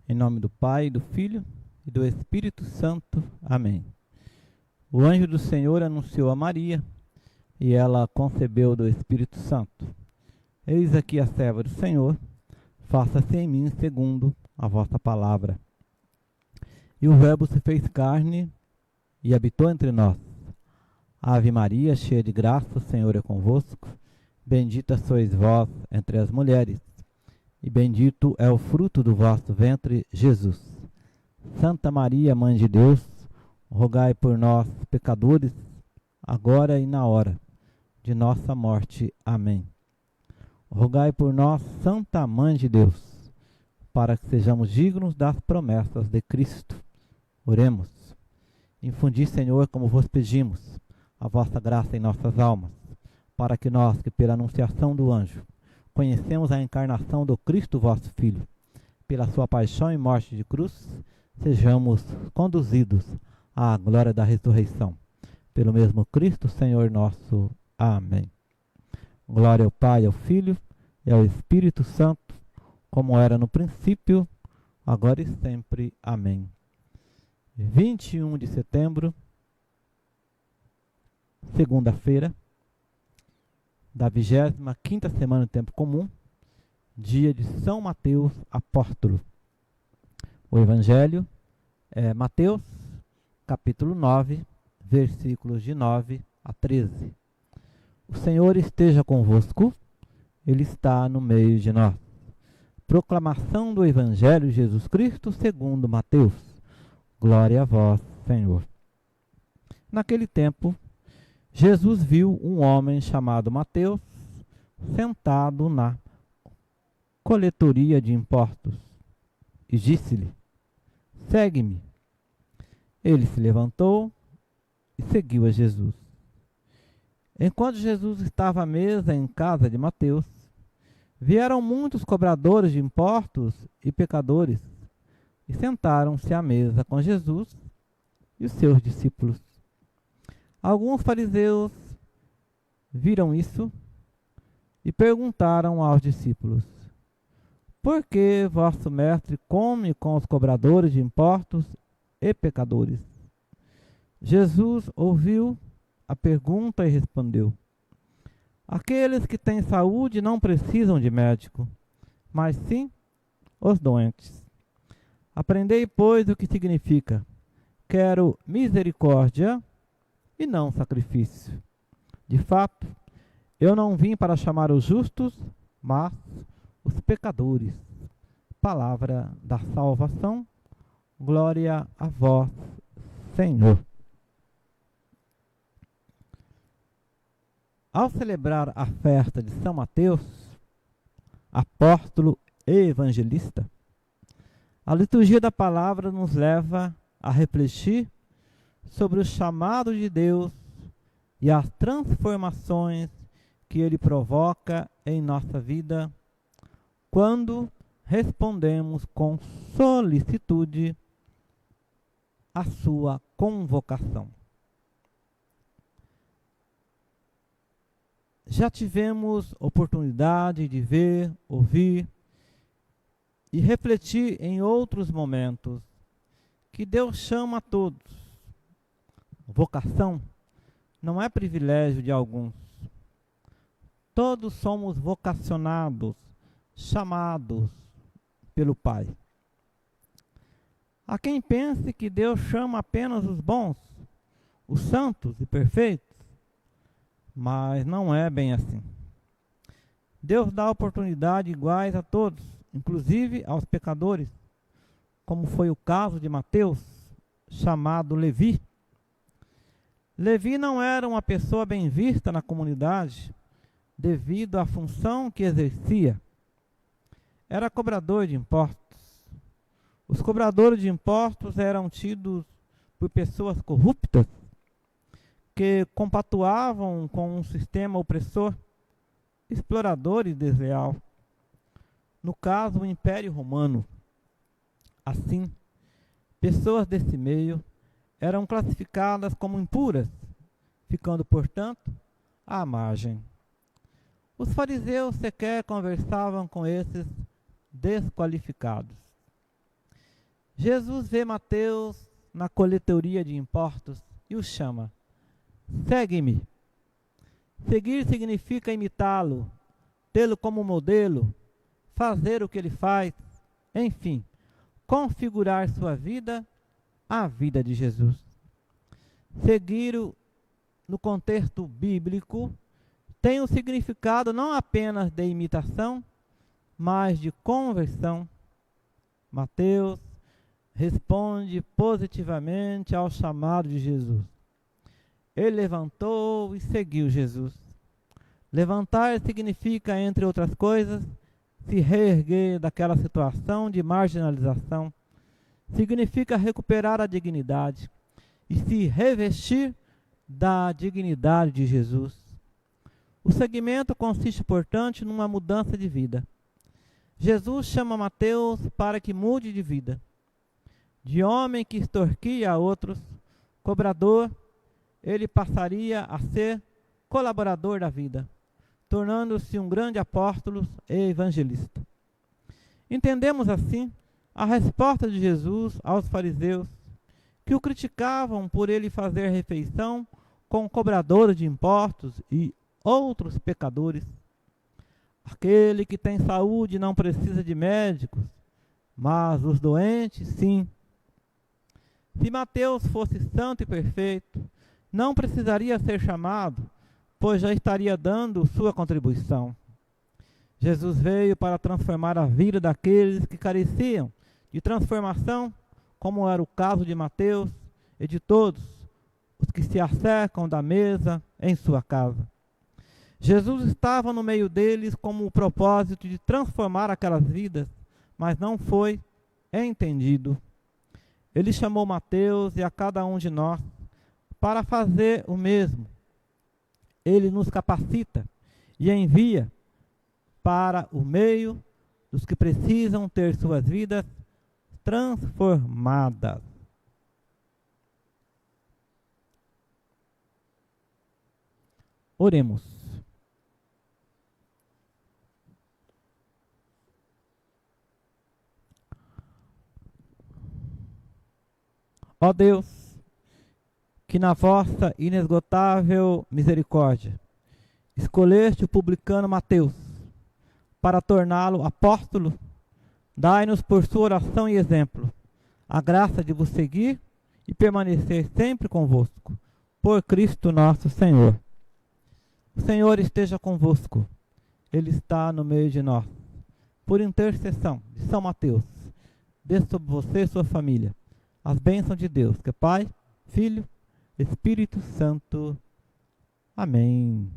Em nome do Pai, do Filho e do Espírito Santo. Amém. O anjo do Senhor anunciou a Maria, e ela concebeu do Espírito Santo. Eis aqui a serva do Senhor, faça-se em mim segundo a vossa palavra. E o Verbo se fez carne e habitou entre nós. Ave Maria, cheia de graça, o Senhor é convosco. Bendita sois vós entre as mulheres, e bendito é o fruto do vosso ventre, Jesus. Santa Maria, Mãe de Deus, rogai por nós, pecadores, agora e na hora de nossa morte. Amém. Rogai por nós, Santa Mãe de Deus, para que sejamos dignos das promessas de Cristo. Oremos. Infundi, Senhor, como vos pedimos, a vossa graça em nossas almas, para que nós, que pela anunciação do anjo, conhecemos a encarnação do Cristo vosso Filho, pela sua paixão e morte de cruz, sejamos conduzidos à glória da ressurreição. Pelo mesmo Cristo, Senhor nosso. Amém. Glória ao Pai, ao Filho e ao Espírito Santo, como era no princípio, agora e sempre. Amém. 21 de setembro, segunda-feira, da 25ª semana do tempo comum, dia de São Mateus Apóstolo. O Evangelho é Mateus, capítulo 9, versículos de 9 a 13. O Senhor esteja convosco, Ele está no meio de nós. Proclamação do Evangelho de Jesus Cristo segundo Mateus. Glória a vós, Senhor. Naquele tempo, Jesus viu um homem chamado Mateus sentado na coletoria de impostos e disse-lhe: segue-me. Ele se levantou e seguiu a Jesus. Enquanto Jesus estava à mesa em casa de Mateus, vieram muitos cobradores de impostos e pecadores e sentaram-se à mesa com Jesus e os seus discípulos. Alguns fariseus viram isso e perguntaram aos discípulos: por que vosso mestre come com os cobradores de impostos e pecadores? Jesus ouviu a pergunta e respondeu: aqueles que têm saúde não precisam de médico, mas sim os doentes. Aprendei, pois, o que significa: quero misericórdia e não sacrifício. De fato, eu não vim para chamar os justos, mas os pecadores. Palavra da salvação. Glória a vós, Senhor. Ao celebrar a festa de São Mateus, apóstolo e evangelista, a liturgia da palavra nos leva a refletir sobre o chamado de Deus e as transformações que Ele provoca em nossa vida quando respondemos com solicitude à sua convocação. Já tivemos oportunidade de ver, ouvir e refletir em outros momentos que Deus chama a todos. Vocação não é privilégio de alguns. Todos somos vocacionados, chamados pelo Pai. Há quem pense que Deus chama apenas os bons, os santos e perfeitos, mas não é bem assim. Deus dá oportunidades iguais a todos, inclusive aos pecadores, como foi o caso de Mateus, chamado Levi. Levi não era uma pessoa bem vista na comunidade devido à função que exercia. Era cobrador de impostos. Os cobradores de impostos eram tidos por pessoas corruptas que compactuavam com um sistema opressor, explorador e desleal. No caso, o Império Romano. Assim, pessoas desse meio eram classificadas como impuras, ficando, portanto, à margem. Os fariseus sequer conversavam com esses desqualificados. Jesus vê Mateus na coletoria de impostos e o chama: segue-me. Seguir significa imitá-lo, tê-lo como modelo, fazer o que ele faz, enfim, configurar sua vida à vida de Jesus. Seguir-o no contexto bíblico tem o significado não apenas de imitação, mas de conversão. Mateus responde positivamente ao chamado de Jesus. Ele levantou e seguiu Jesus. Levantar significa, entre outras coisas, se reerguer daquela situação de marginalização. Significa recuperar a dignidade e se revestir da dignidade de Jesus. O seguimento consiste, portanto, numa mudança de vida. Jesus chama Mateus para que mude de vida. De homem que extorquia a outros, cobrador, ele passaria a ser colaborador da vida, tornando-se um grande apóstolo e evangelista. Entendemos assim a resposta de Jesus aos fariseus, que o criticavam por ele fazer refeição com cobradores de impostos e outros pecadores. Aquele que tem saúde não precisa de médicos, mas os doentes, sim. Se Mateus fosse santo e perfeito, não precisaria ser chamado, pois já estaria dando sua contribuição. Jesus veio para transformar a vida daqueles que careciam de transformação, como era o caso de Mateus e de todos os que se acercam da mesa em sua casa. Jesus estava no meio deles com o propósito de transformar aquelas vidas, mas não foi entendido. Ele chamou Mateus e a cada um de nós para fazer o mesmo. Ele nos capacita e envia para o meio dos que precisam ter suas vidas transformadas. Oremos. Ó Deus, que na vossa inesgotável misericórdia escolheste o publicano Mateus para torná-lo apóstolo, dai-nos por sua oração e exemplo a graça de vos seguir e permanecer sempre convosco, por Cristo nosso Senhor. O Senhor esteja convosco, Ele está no meio de nós. Por intercessão de São Mateus, desça sobre você e sua família as bênçãos de Deus, que é Pai, Filho, Espírito Santo. Amém.